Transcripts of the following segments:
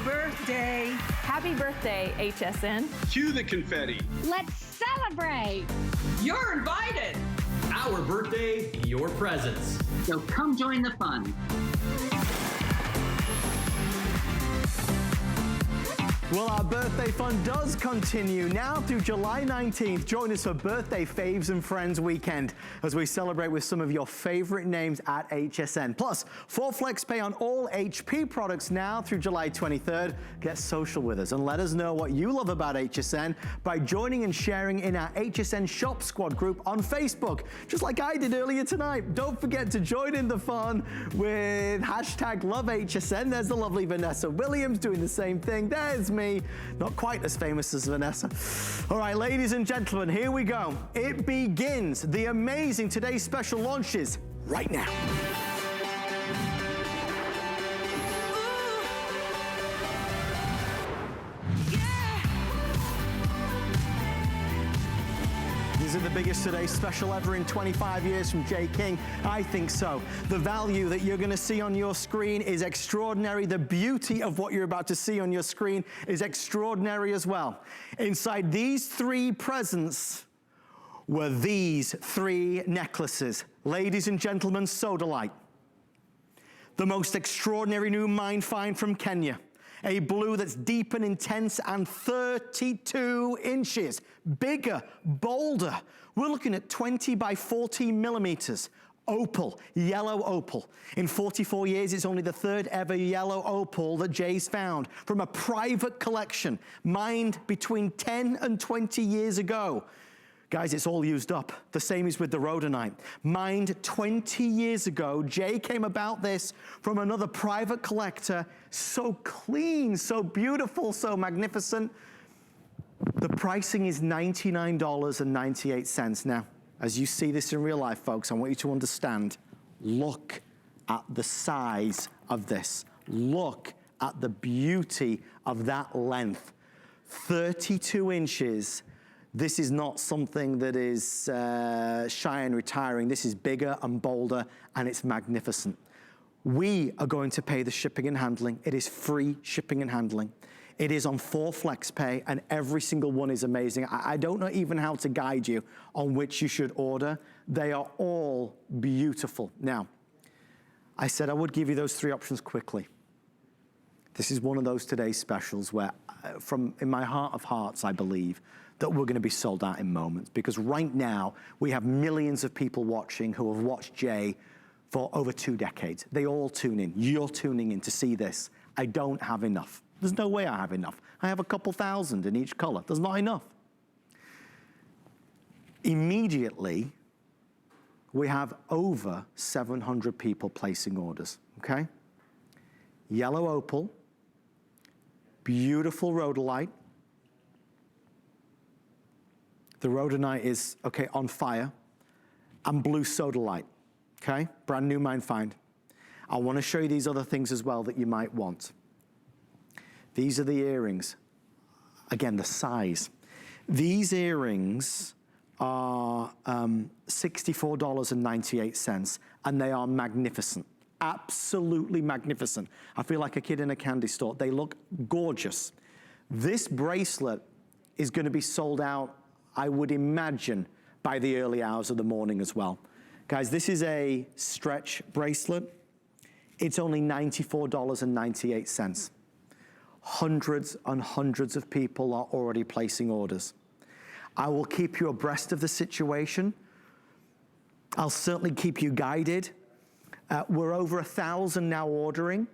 birthday. Happy birthday, HSN. Cue the confetti. Let's celebrate. You're invited. Our birthday, your presents. So come join the fun. Well, our birthday fun does continue now through July 19th. Join us for Birthday Faves and Friends Weekend as we celebrate with some of your favorite names at HSN. Plus, 4 FlexPay on all HP products now through July 23rd. Get social with us and let us know what you love about HSN by joining and sharing in our HSN Shop Squad group on Facebook, just like I did earlier tonight. Don't forget to join in the fun with hashtag LoveHSN. There's the lovely Vanessa Williams doing the same thing. There's me. Not quite as famous as Vanessa. All right, ladies and gentlemen, here we go. It begins. The amazing today's special launches right now. Is it the biggest today's special ever in 25 years from J. King? I think so. The value that you're gonna see on your screen is extraordinary. The beauty of what you're about to see on your screen is extraordinary as well. Inside these 3 presents were these 3 necklaces. Ladies and gentlemen, Sodalite. The most extraordinary new mine find from Kenya. A blue that's deep and intense and 32 inches. Bigger, bolder. We're looking at 20 by 14 millimeters. Opal, yellow opal. In 44 years, it's only the 3rd ever yellow opal that Jay's found from a private collection mined between 10 and 20 years ago. Guys, it's all used up. The same is with the rhodonite. Mined 20 years ago, Jay came about this from another private collector. So clean, so beautiful, so magnificent. The pricing is $99.98. Now, as you see this in real life, folks, I want you to understand, look at the size of this. Look at the beauty of that length. 32 inches. This is not something that is shy and retiring. This is bigger and bolder, and it's magnificent. We are going to pay the shipping and handling. It is free shipping and handling. It is on 4 FlexPay, and every single one is amazing. I don't know even how to guide you on which you should order. They are all beautiful. Now, I said I would give you those 3 options quickly. This is one of those today's specials where, in my heart of hearts, I believe, that we're gonna be sold out in moments, because right now we have millions of people watching who have watched Jay for over 2 decades. They all tune in. You're tuning in to see this. I don't have enough. There's no way I have enough. I have a couple thousand in each color. There's not enough. Immediately, we have over 700 people placing orders, okay? Yellow opal, beautiful rhodolite. The rhodonite is, okay, on fire, and blue sodalite, okay? Brand new mine find. I wanna show you these other things as well that you might want. These are the earrings. Again, the size. These earrings are $64.98, and they are magnificent. Absolutely magnificent. I feel like a kid in a candy store. They look gorgeous. This bracelet is gonna be sold out, I would imagine, by the early hours of the morning as well. Guys, this is a stretch bracelet. It's only $94.98. Hundreds and hundreds of people are already placing orders. I will keep you abreast of the situation. I'll certainly keep you guided. We're over 1,000 now ordering.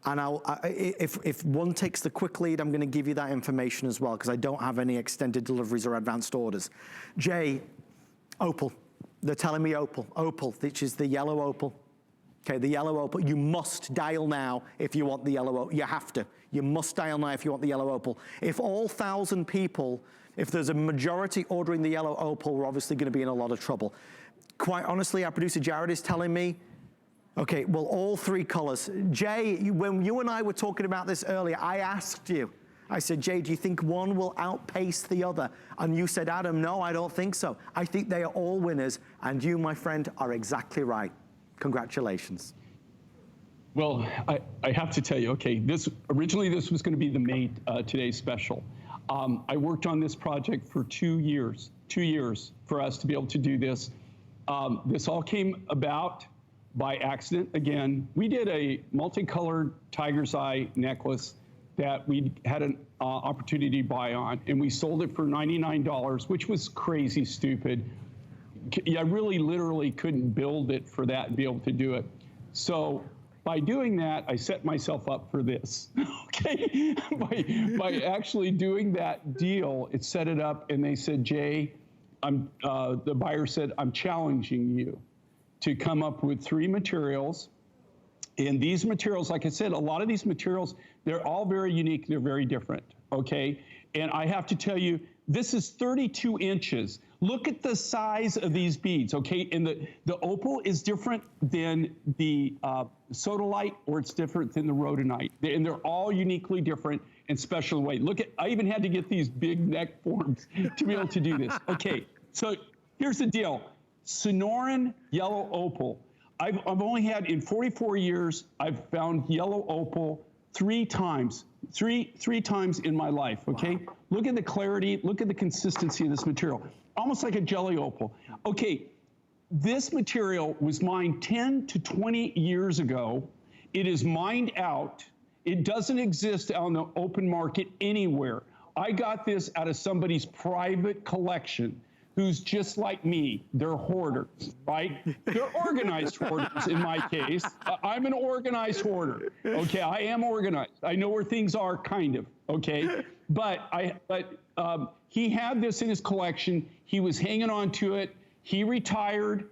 And if one takes the quick lead, I'm gonna give you that information as well, because I don't have any extended deliveries or advanced orders. Jay, opal. They're telling me opal. Opal, which is the yellow opal. Okay, the yellow opal. You must dial now if you want the yellow opal. You have to. You must dial now if you want the yellow opal. If all 1,000 people, if there's a majority ordering the yellow opal, we're obviously gonna be in a lot of trouble. Quite honestly, our producer Jared is telling me, okay, well, all 3 colors. Jay, when you and I were talking about this earlier, I asked you, I said, Jay, do you think one will outpace the other? And you said, Adam, no, I don't think so. I think they are all winners, and you, my friend, are exactly right. Congratulations. Well, I have to tell you, okay, originally this was going to be the May Today special. I worked on this project for 2 years for us to be able to do this. This all came about by accident. Again, we did a multicolored tiger's eye necklace that we had an opportunity to buy on, and we sold it for $99, which was crazy stupid. I really literally couldn't build it for that and be able to do it. So by doing that, I set myself up for this, okay? by actually doing that deal, it set it up, and they said, Jay, the buyer said, I'm challenging you to come up with 3 materials. And these materials, like I said, a lot of these materials, they're all very unique, they're very different, okay? And I have to tell you, this is 32 inches. Look at the size of these beads, okay? And the opal is different than the sodalite, or it's different than the rhodonite. And they're all uniquely different and special way. Look at, I even had to get these big neck forms to be able to do this. Okay, so here's the deal. Sonoran yellow opal. I've only had, in 44 years, I've found yellow opal 3 times. Three times in my life, okay? Wow. Look at the clarity, look at the consistency of this material. Almost like a jelly opal. Okay, this material was mined 10 to 20 years ago. It is mined out. It doesn't exist on the open market anywhere. I got this out of somebody's private collection who's just like me. They're hoarders, right? They're organized hoarders in my case. I'm an organized hoarder, okay? I am organized. I know where things are, kind of, okay? But he had this in his collection. He was hanging on to it. He retired.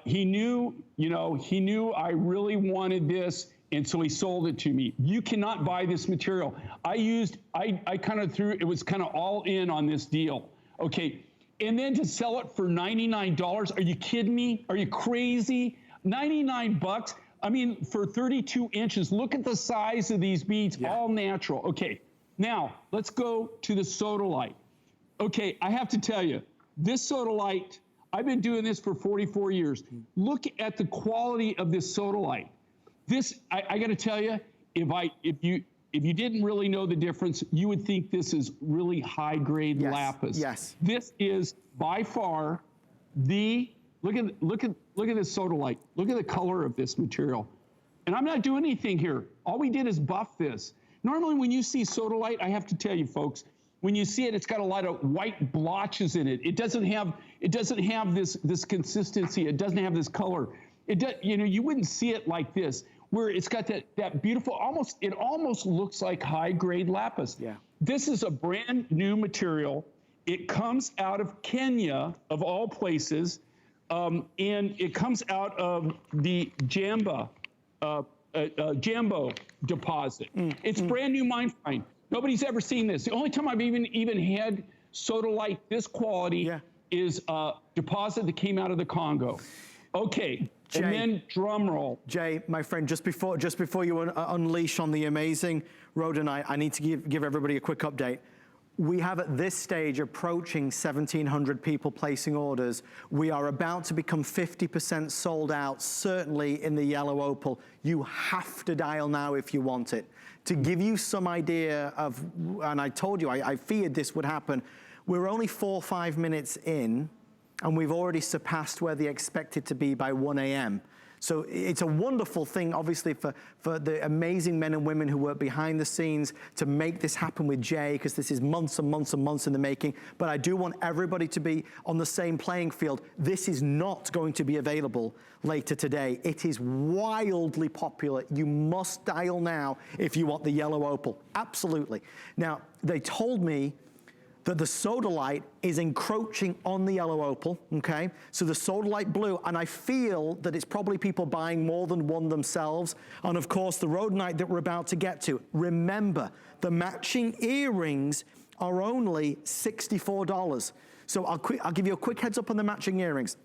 He knew I really wanted this, and so he sold it to me. You cannot buy this material. I kind of threw, it was kind of all in on this deal, okay? And then to sell it for $99, are you kidding me? Are you crazy? 99 bucks? I mean, for 32 inches, look at the size of these beads, all natural. Okay, now let's go to the sodalite. Okay, I have to tell you, this sodalite, I've been doing this for 44 years. Look at the quality of this sodalite. This, I gotta tell you, if you didn't really know the difference, you would think this is really high-grade lapis. Yes. This is by far the, look at this sodalite. Look at the color of this material. And I'm not doing anything here. All we did is buff this. Normally when you see sodalite, I have to tell you folks, when you see it, it's got a lot of white blotches in it. It doesn't have this consistency. It doesn't have this color. You wouldn't see it like this, where it's got that beautiful, it almost looks like high-grade lapis. Yeah. This is a brand new material. It comes out of Kenya, of all places, and it comes out of the Jambo deposit. It's brand new mine find. Nobody's ever seen this. The only time I've even had sodalite this quality is a deposit that came out of the Congo. Okay. Jay, and then drum roll. Jay, my friend, just before you unleash on the amazing rhodonite, I need to give everybody a quick update. We have at this stage approaching 1,700 people placing orders. We are about to become 50% sold out, certainly in the yellow opal. You have to dial now if you want it. To give you some idea of, and I told you, I feared this would happen, we're only 4 or 5 minutes in, and we've already surpassed where they expected to be by 1 a.m. So it's a wonderful thing, obviously, for the amazing men and women who work behind the scenes to make this happen with Jay, because this is months and months and months in the making. But I do want everybody to be on the same playing field. This is not going to be available later today. It is wildly popular. You must dial now if you want the yellow opal. Absolutely. Now, they told me that the sodalite is encroaching on the yellow opal, okay? So the sodalite blue, and I feel that it's probably people buying more than one themselves, and of course the rhodonite that we're about to get to. Remember, the matching earrings are only $64. So I'll give you a quick heads up on the matching earrings.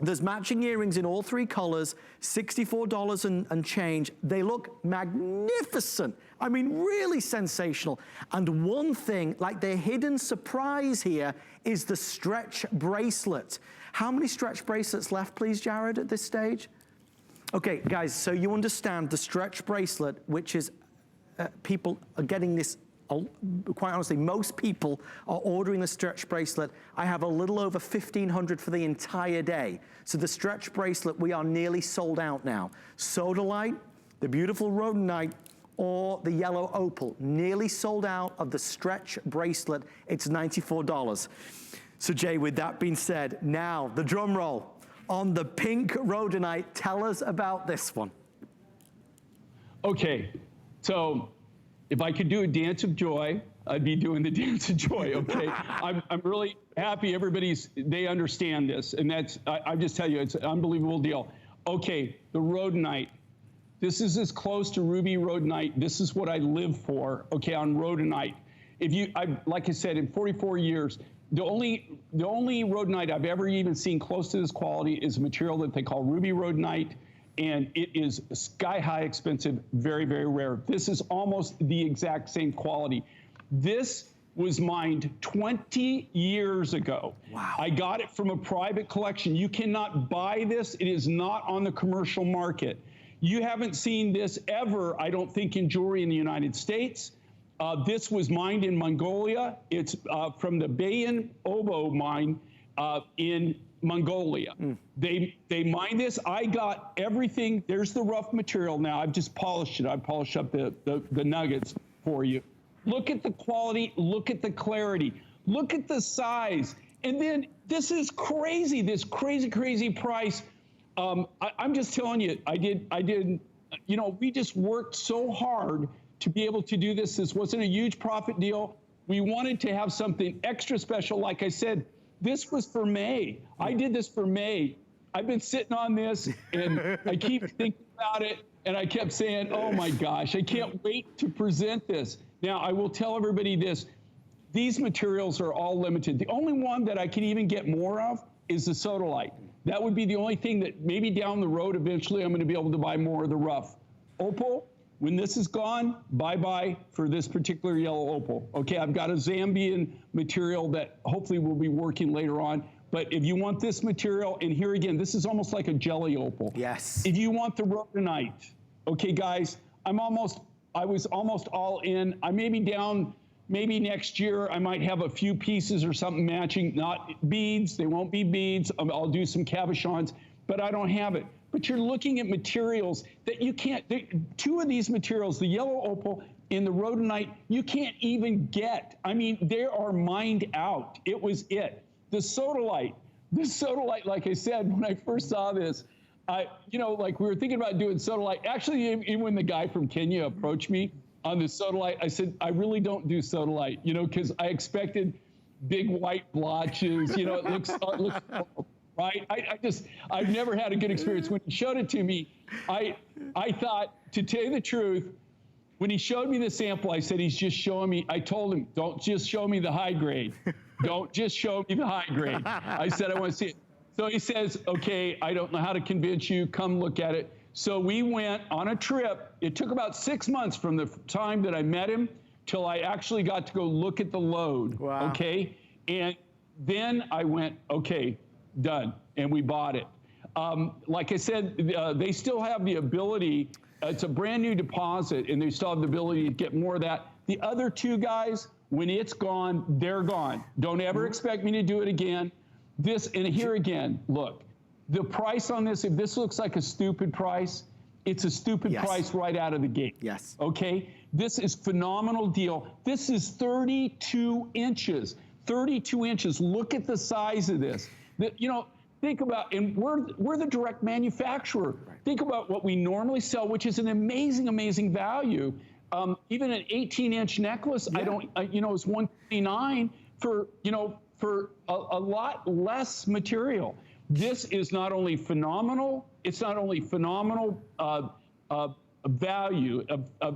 There's matching earrings in all 3 colors, $64 and change. They look magnificent. I mean, really sensational. And one thing, like the hidden surprise here, is the stretch bracelet. How many stretch bracelets left, please, Jared, at this stage? Okay, guys, so you understand the stretch bracelet, which is, people are getting this, quite honestly, most people are ordering the stretch bracelet. I have a little over 1,500 for the entire day. So the stretch bracelet, we are nearly sold out now. Sodalite, the beautiful rhodonite, or the yellow opal, nearly sold out of the stretch bracelet. It's $94. So Jay, with that being said, now the drum roll on the pink rhodonite. Tell us about this one. Okay, so if I could do a dance of joy, I'd be doing the dance of joy, okay? I'm really happy they understand this, and I just tell you, it's an unbelievable deal. Okay, the rhodonite. This is as close to ruby rhodonite. This is what I live for, okay, on rhodonite. Like I said, in 44 years, the only rhodonite I've ever even seen close to this quality is a material that they call ruby rhodonite, and it is sky-high expensive, very, very rare. This is almost the exact same quality. This was mined 20 years ago. Wow. I got it from a private collection. You cannot buy this. It is not on the commercial market. You haven't seen this ever, I don't think, in jewelry in the United States. This was mined in Mongolia. It's from the Bayan Obo mine in Mongolia. They mined this. I got everything. There's the rough material now. I've just polished it. I polished up the nuggets for you. Look at the quality. Look at the clarity. Look at the size. And then this is crazy, this crazy price. I'm just telling you, we just worked so hard to be able to do this. This wasn't a huge profit deal. We wanted to have something extra special. Like I said, this was for May. I did this for May. I've been sitting on this, and I keep thinking about it, and I kept saying, oh my gosh, I can't wait to present this. Now, I will tell everybody this. These materials are all limited. The only one that I can even get more of is the sodalite. That would be the only thing that maybe down the road eventually I'm going to be able to buy more of the rough. Opal, when this is gone, bye-bye for this particular yellow opal. Okay, I've got a Zambian material that hopefully will be working later on. But if you want this material, and here again, this is almost like a jelly opal. Yes. If you want the rhodonite, okay, guys, I was almost all in. I may be down. Maybe next year I might have a few pieces or something matching, not beads, they won't be beads. I'll do some cabochons, but I don't have it. But you're looking at materials that you can't, two of these materials, the yellow opal and the rhodonite, you can't even get. I mean, they are mined out. It was it. The sodalite, like I said, when I first saw this, like we were thinking about doing sodalite. Actually, even when the guy from Kenya approached me on the sodalite, I said, I really don't do sodalite, because I expected big white blotches, it looks right? I've never had a good experience. When he showed it to me, I thought, to tell you the truth, when he showed me the sample, I said, he's just showing me, I told him, don't just show me the high grade. Don't just show me the high grade. I said, I want to see it. So he says, okay, I don't know how to convince you, come look at it. So we went on a trip. It took about 6 months from the time that I met him till I actually got to go look at the load. Wow. Okay? And then I went, okay, done. And we bought it. Like I said, they still have the ability, it's a brand new deposit, and they still have the ability to get more of that. The other two guys, when it's gone, they're gone. Don't ever expect me to do it again. And here again, look. The price on this, if this looks like a stupid price, it's a stupid price right out of the gate. Yes. Okay? This is phenomenal deal. This is 32 inches. 32 inches. Look at the size of this. Think about, and we're the direct manufacturer. Right. Think about what we normally sell, which is an amazing, amazing value. Even an 18-inch necklace, is $129 for a lot less material. This is not only phenomenal, it's not only phenomenal value, a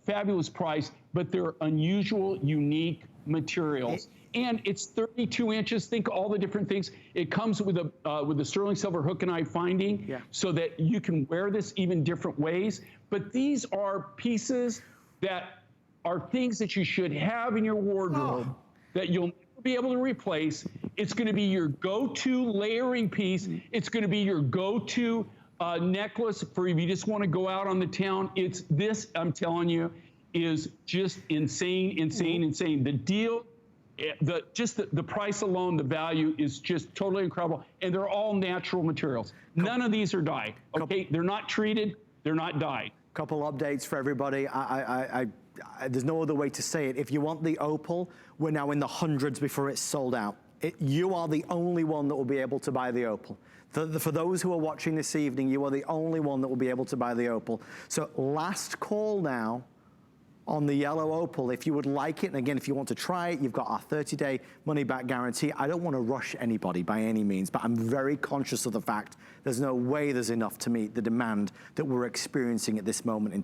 fabulous price, but they're unusual, unique materials. And it's 32 inches. Think all the different things. It comes with a sterling silver hook and eye finding, so that you can wear this even different ways. But these are pieces that are things that you should have in your wardrobe that you'll be able to replace. It's going to be your go-to layering piece. It's going to be your go-to necklace for if you just want to go out on the town. It's this, I'm telling you, is just insane, insane. The deal, the price alone, the value is just totally incredible. And they're all natural materials. None of these are dyed, okay? They're not treated, they're not dyed. Couple updates for everybody. There's no other way to say it. If you want the opal, we're now in the hundreds before it's sold out. You are the only one that will be able to buy the opal. For those who are watching this evening, you are the only one that will be able to buy the opal. So last call now on the yellow opal. If you would like it, and again, if you want to try it, you've got our 30-day money-back guarantee. I don't want to rush anybody by any means, but I'm very conscious of the fact there's no way there's enough to meet the demand that we're experiencing at this moment in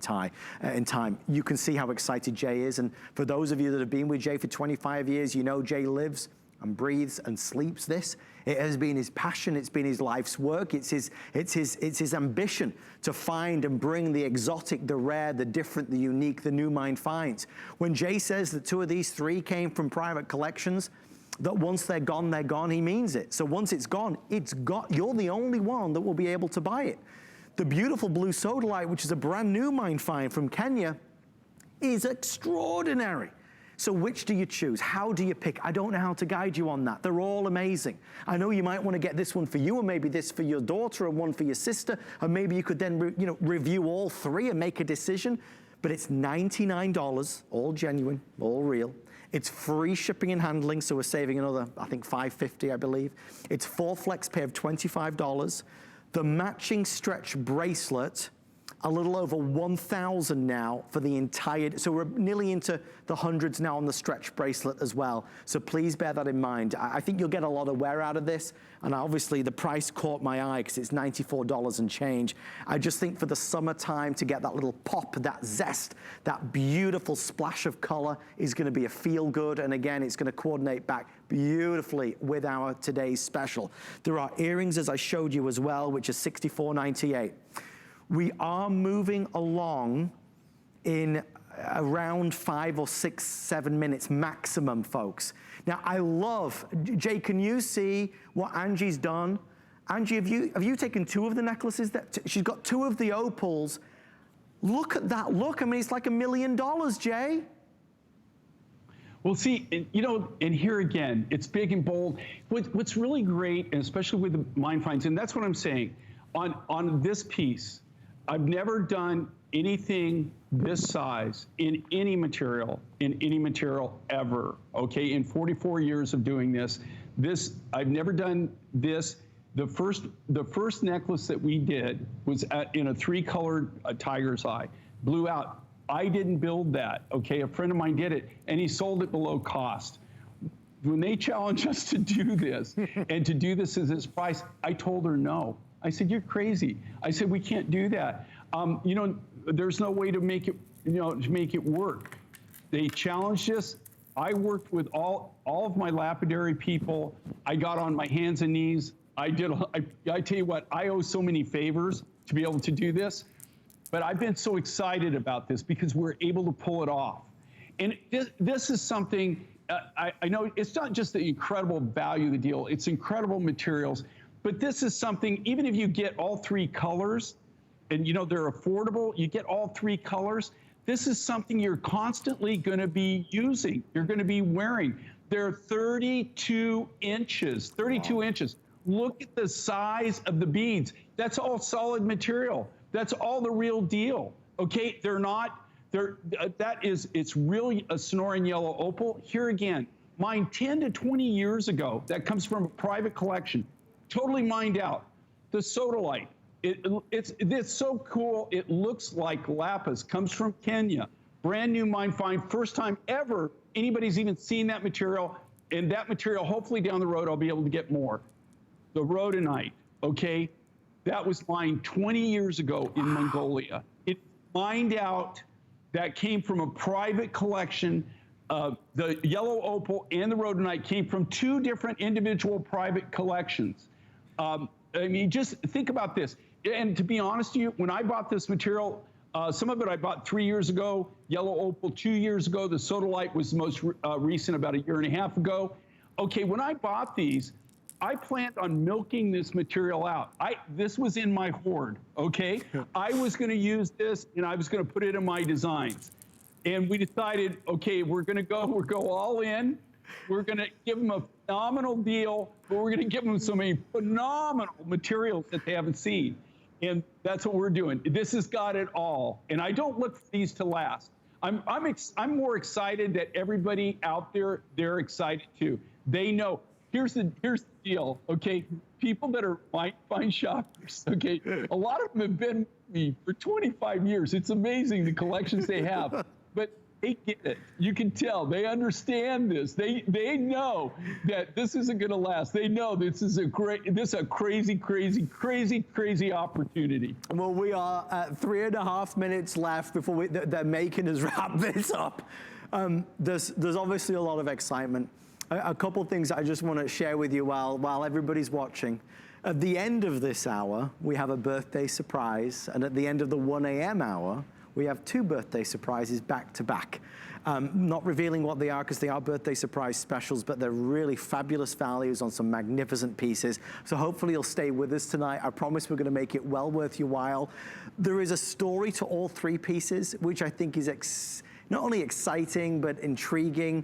time. You can see how excited Jay is, and for those of you that have been with Jay for 25 years, you know Jay lives and breathes and sleeps this. It has been his passion, it's been his life's work, it's his ambition to find and bring the exotic, the rare, the different, the unique, the new mine finds. When Jay says that 2 of these 3 came from private collections, that once they're gone, he means it. So once it's gone, you're the only one that will be able to buy it. The beautiful blue sodalite, which is a brand new mine find from Kenya, is extraordinary. So which do you choose? How do you pick? I don't know how to guide you on that. They're all amazing. I know you might want to get this one for you, or maybe this for your daughter, and one for your sister, or maybe you could then review all 3 and make a decision. But it's $99, all genuine, all real. It's free shipping and handling, so we're saving another, I think, $5.50, I believe. It's 4 flex pay of $25. The matching stretch bracelet, a little over 1,000 now for the entire, so we're nearly into the hundreds now on the stretch bracelet as well. So please bear that in mind. I think you'll get a lot of wear out of this, and obviously the price caught my eye because it's $94 and change. I just think for the summertime to get that little pop, that zest, that beautiful splash of color is gonna be a feel good, and again, it's gonna coordinate back beautifully with our today's special. There are earrings, as I showed you as well, which are $64.98. We are moving along in around 5 or 6, 7 minutes maximum, folks. Now, I love, Jay, can you see what Angie's done? Angie, have you taken 2 of the necklaces? She's got 2 of the opals. Look at that look. I mean, it's like $1 million, Jay. Well, see, and here again, it's big and bold. What's really great, and especially with the mine finds, and that's what I'm saying, on this piece, I've never done anything this size in any material ever, okay? In 44 years of doing this, I've never done this. The first necklace that we did was in a 3-colored tiger's eye, blew out. I didn't build that, okay? A friend of mine did it, and he sold it below cost. When they challenged us to do this, and to do this at this price, I told her no. I said, you're crazy. I said, we can't do that. There's no way to make it, to make it work. They challenged us. I worked with all of my lapidary people. I got on my hands and knees. I tell you what, I owe so many favors to be able to do this, but I've been so excited about this because we're able to pull it off. And this is something, I know it's not just the incredible value of the deal, it's incredible materials. But this is something, even if you get all 3 colors, and they're affordable, you get all 3 colors, this is something you're constantly gonna be using, you're gonna be wearing. They're 32 inches, 32 wow. inches. Look at the size of the beads. That's all solid material. That's all the real deal, okay? It's really a Sonoran yellow opal. Here again, mine 10 to 20 years ago, that comes from a private collection. Totally mined out. The sodalite, it's so cool. It looks like lapis, comes from Kenya. Brand new mine find, first time ever anybody's even seen that material. And that material, hopefully down the road, I'll be able to get more. The rhodonite, okay? That was mined 20 years ago in Mongolia. It mined out, that came from a private collection. The yellow opal and the rhodonite came from 2 different individual private collections. I mean, just think about this. And to be honest with you, when I bought this material, some of it I bought 3 years ago, yellow opal 2 years ago, the sodalite was the most recent about 1.5 years ago. Okay, when I bought these, I planned on milking this material out. This was in my hoard, okay? I was gonna use this and I was gonna put it in my designs. And we decided, okay, we're gonna go all in. We're gonna give them a phenomenal deal, but we're gonna give them so many phenomenal materials that they haven't seen. And that's what we're doing. This has got it all. And I don't look for these to last. I'm more excited that everybody out there, they're excited too. They know, here's the deal, okay? People that are fine shoppers, okay? A lot of them have been with me for 25 years. It's amazing the collections they have. But they get it. You can tell. They understand this. They know that this isn't going to last. They know this is a crazy, crazy, crazy, crazy opportunity. Well, we are at 3.5 minutes left before they're making us wrap this up. There's obviously a lot of excitement. A couple things I just want to share with you while everybody's watching. At the end of this hour, we have a birthday surprise, and at the end of the 1 a.m. hour, we have 2 birthday surprises back to back. Not revealing what they are because they are birthday surprise specials, but they're really fabulous values on some magnificent pieces. So hopefully you'll stay with us tonight. I promise we're gonna make it well worth your while. There is a story to all 3 pieces, which I think is not only exciting, but intriguing.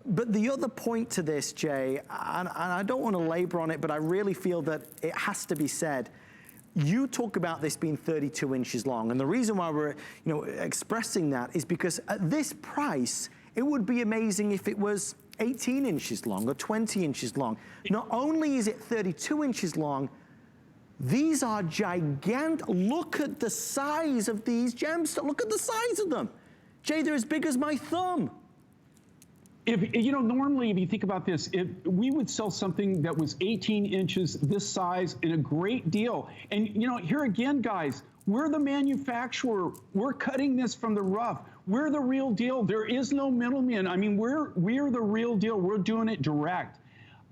But the other point to this, Jay, and I don't want to labor on it, but I really feel that it has to be said. You talk about this being 32 inches long, and the reason why we're expressing that is because at this price, it would be amazing if it was 18 inches long or 20 inches long. Not only is it 32 inches long, these are gigantic. Look at the size of these gemstones. Look at the size of them. Jay, they're as big as my thumb. Normally, if you think about this, if we would sell something that was 18 inches this size in a great deal. And, here again, guys, we're the manufacturer. We're cutting this from the rough. We're the real deal. There is no middleman. I mean, we're the real deal. We're doing it direct.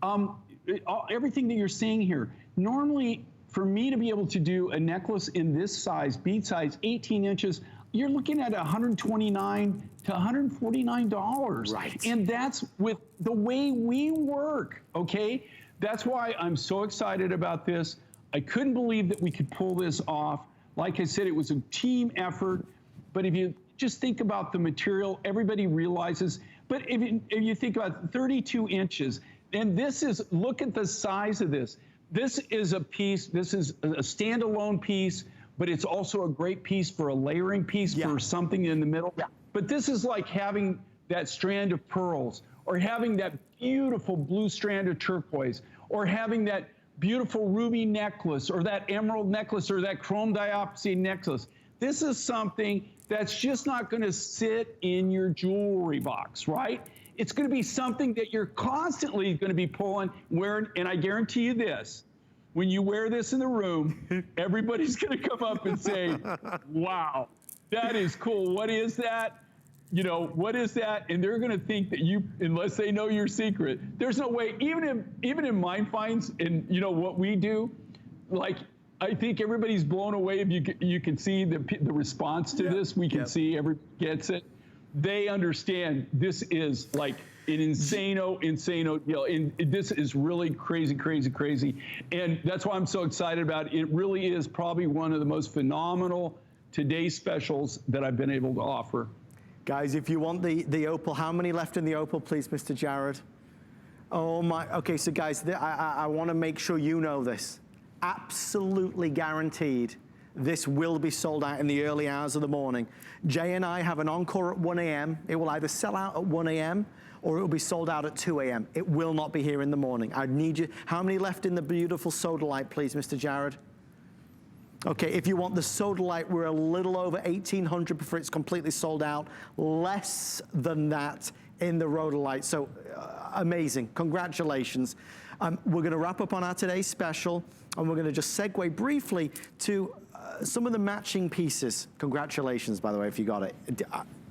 Everything that you're seeing here, normally, for me to be able to do a necklace in this size, bead size, 18 inches, you're looking at $129 to $149. Right. And that's with the way we work, okay? That's why I'm so excited about this. I couldn't believe that we could pull this off. Like I said, it was a team effort, but if you just think about the material, everybody realizes, but if you think about 32 inches, and look at the size of this. This is a piece, this is a standalone piece, but it's also a great piece for a layering piece for something in the middle. Yeah. But this is like having that strand of pearls, or having that beautiful blue strand of turquoise, or having that beautiful ruby necklace, or that emerald necklace, or that chrome diopsy necklace. This is something that's just not gonna sit in your jewelry box, right? It's gonna be something that you're constantly gonna be pulling, wearing, and I guarantee you this, when you wear this in the room, everybody's gonna come up and say, wow, that is cool. What is that? What is that? And they're gonna think that unless they know your secret, there's no way, even in Mind Finds and what we do, like, I think everybody's blown away if you can see the response to this. We can see everybody gets it. They understand this is like an insano deal. And this is really crazy, crazy, crazy. And that's why I'm so excited about it. It really is probably one of the most phenomenal today's specials that I've been able to offer. Guys, if you want the opal, how many left in the opal, please, Mr. Jared? Oh my, okay, so guys, I want to make sure you know this. Absolutely guaranteed, this will be sold out in the early hours of the morning. Jay and I have an encore at 1 a.m. It will either sell out at 1 a.m. or it will be sold out at 2 a.m. It will not be here in the morning. I need you, how many left in the beautiful sodalite, please, Mr. Jared? Okay, if you want the sodalite, we're a little over 1,800 before it's completely sold out. Less than that in the rhodolite. So amazing, congratulations. We're gonna wrap up on our today's special, and we're gonna just segue briefly to some of the matching pieces. Congratulations, by the way, if you got it.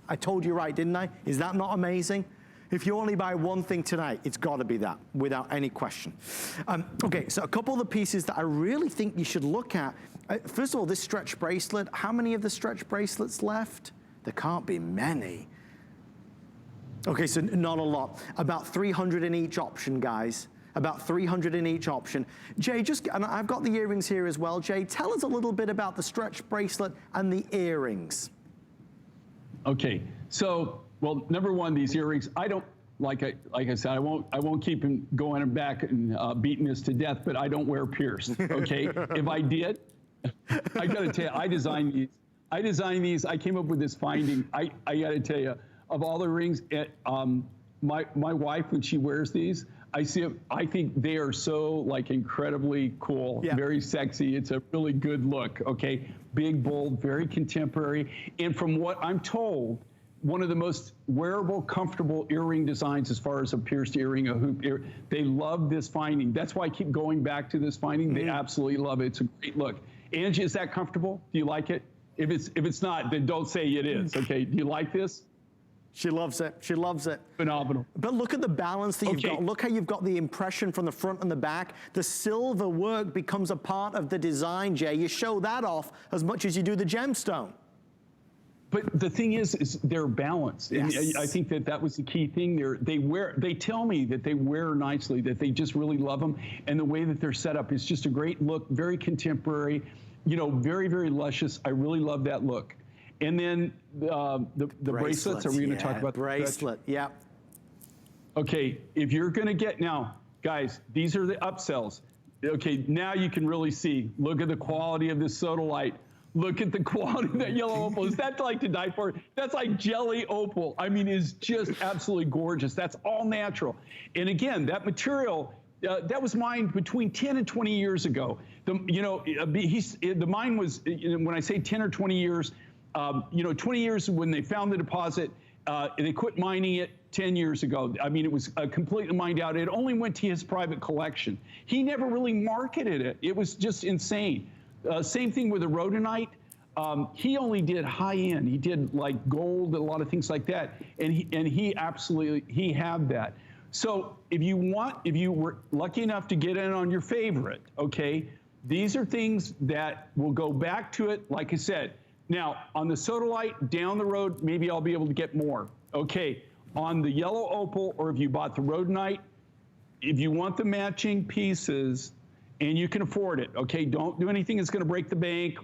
I told you right, didn't I? Is that not amazing? If you only buy one thing tonight, it's gotta be that, without any question. Okay, so a couple of the pieces that I really think you should look at. First of all, this stretch bracelet. How many of the stretch bracelets left? There can't be many. Okay, so not a lot. About 300 in each option, guys. about 300 in each option. Jay, and I've got the earrings here as well. Jay, tell us a little bit about the stretch bracelet and the earrings. Okay, so, well, number one, these earrings, I don't, like I said, I won't keep going back and beating this to death, but I don't wear pierced, okay? If I did, I gotta tell you, I designed these. I came up with this finding. I gotta tell you, of all the rings, my wife, when she wears these, I think they are so like incredibly cool, very sexy. It's a really good look, okay? Big, bold, very contemporary. And from what I'm told, one of the most wearable, comfortable earring designs as far as a pierced earring, a hoop ear. They love this finding. That's why I keep going back to this finding. They absolutely love it. It's a great look. Angie, is that comfortable? Do you like it? If it's not, then don't say it is, okay? Do you like this? She loves it. She loves it. Phenomenal. But look at the balance that you've got. Look how you've got the impression from the front and the back. The silver work becomes a part of the design, Jay. You show that off as much as you do the gemstone. But the thing is they're balanced. Yes. And I think that was the key thing. They tell me that they wear nicely, that they just really love them. And the way that they're set up is just a great look, very contemporary, you know, very, very luscious. I really love that look. And then the bracelets, are we going to talk about the bracelet? Yeah. Okay, if you're going to get, now, guys, these are the upsells. Okay, now you can really see. Look at the quality of this sodalite. Look at the quality of that yellow opal. Is that like to die for? That's like jelly opal. I mean, it's just absolutely gorgeous. That's all natural. And again, that material, that was mined between 10 and 20 years ago. The mine was, when I say 10 or 20 years, 20 years when they found the deposit, they quit mining it 10 years ago. I mean, it was completely mined out. It only went to his private collection. He never really marketed it. It was just insane. Same thing with the rhodonite. He only did high end. He did like gold, a lot of things like that. And he had that. So if you were lucky enough to get in on your favorite, okay, these are things that will go back to it. Like I said, now on the sodalite down the road, maybe I'll be able to get more. Okay, on the yellow opal, or if you bought the rhodonite, if you want the matching pieces, and you can afford it, okay? Don't do anything that's gonna break the bank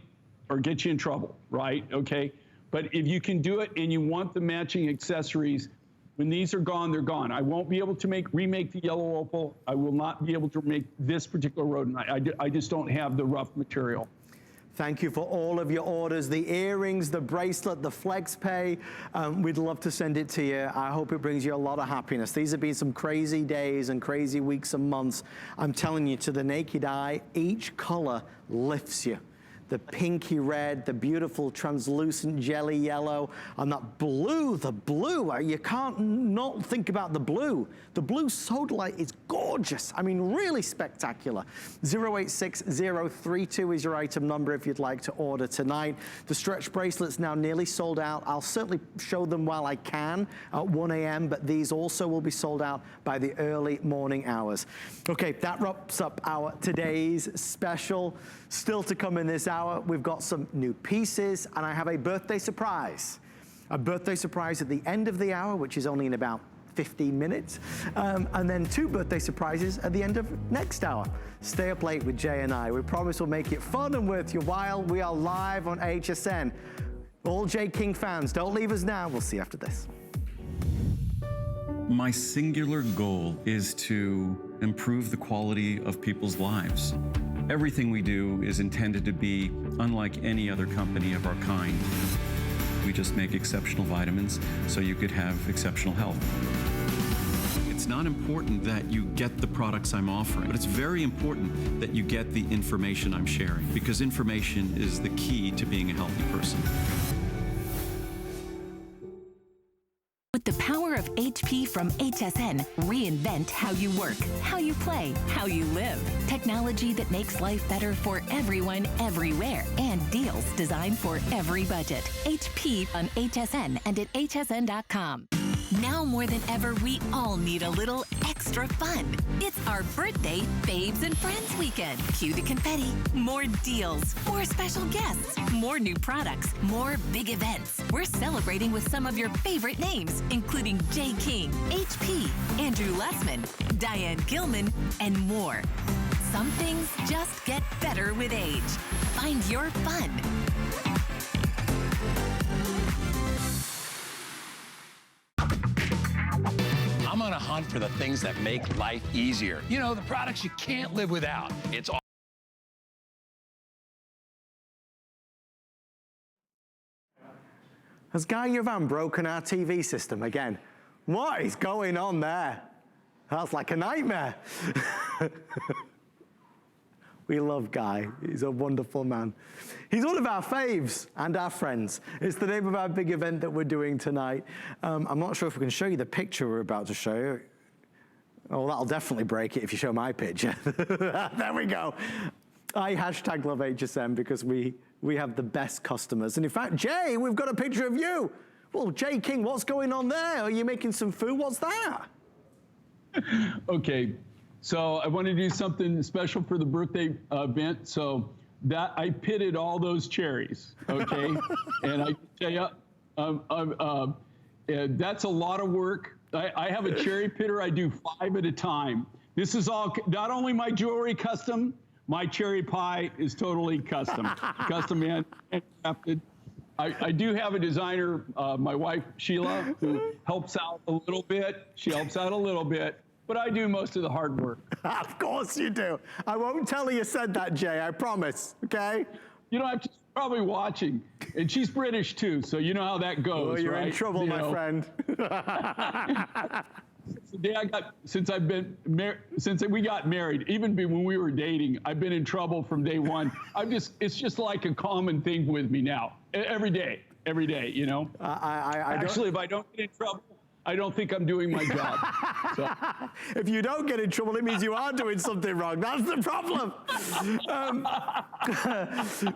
or get you in trouble, right? Okay, but if you can do it and you want the matching accessories, when these are gone, they're gone. I won't be able to remake the yellow opal. I will not be able to make this particular rhodonite. I just don't have the rough material. Thank you for all of your orders, the earrings, the bracelet, the flex pay. We'd love to send it to you. I hope it brings you a lot of happiness. These have been some crazy days and crazy weeks and months. I'm telling you, to the naked eye, each color lifts you. The pinky red, the beautiful translucent jelly yellow, and that blue, the blue, you can't not think about the blue. The blue sodalite is gorgeous. I mean, really spectacular. 086032 is your item number if you'd like to order tonight. The stretch bracelet's now nearly sold out. I'll certainly show them while I can at 1 a.m., but these also will be sold out by the early morning hours. Okay, that wraps up our today's special. Still to come in this hour, we've got some new pieces, and I have a birthday surprise. A birthday surprise at the end of the hour, which is only in about 15 minutes, and then 2 birthday surprises at the end of next hour. Stay up late with Jay and I. We promise we'll make it fun and worth your while. We are live on HSN. All Jay King fans, don't leave us now. We'll see you after this. My singular goal is to improve the quality of people's lives. Everything we do is intended to be unlike any other company of our kind. We just make exceptional vitamins so you could have exceptional health. It's not important that you get the products I'm offering, but it's very important that you get the information I'm sharing, because information is the key to being a healthy person. With the power of HP from HSN, reinvent how you work, how you play, how you live. Technology that makes life better for everyone, everywhere, and deals designed for every budget. HP on HSN and at hsn.com. Now more than ever, we all need a little extra fun. It's our birthday Faves and Friends weekend. Cue the confetti, more deals, more special guests, more new products, more big events. We're celebrating with some of your favorite names, including Jay King, HP, Andrew Lessman, Diane Gilman, and more. Some things just get better with age. Find your fun. I'm on a hunt for the things that make life easier. You know, the products you can't live without. It's all. Has Guy Yavan broken our TV system again? What is going on there? That's like a nightmare. We love Guy. He's a wonderful man. He's one of our faves and our friends. It's the name of our big event that we're doing tonight. I'm not sure if we can show you the picture we're about to show you. Oh, that'll definitely break it if you show my picture. There we go. I hashtag love HSN because we have the best customers. And in fact, Jay, we've got a picture of you. Well, Jay King, what's going on there? Are you making some food? What's that? Okay, so I want to do something special for the birthday event. So that I pitted all those cherries, okay? And I tell you, that's a lot of work. I have a cherry pitter. I do 5 at a time. This is all, not only my jewelry custom, my cherry pie is totally custom, custom handcrafted. I do have a designer, my wife, Sheila, who helps out a little bit. She helps out a little bit, but I do most of the hard work. Of course you do. I won't tell her you said that, Jay, I promise, okay? You know, I'm just probably watching, and she's British too, so you know how that goes, Oh, you're right? in trouble, You my know. friend. Since we got married, even when we were dating, I've been in trouble from day one. It's just like a common thing with me now. Every day, you know? Actually, if I don't get in trouble, I don't think I'm doing my job. So. If you don't get in trouble, it means you are doing something wrong. That's the problem.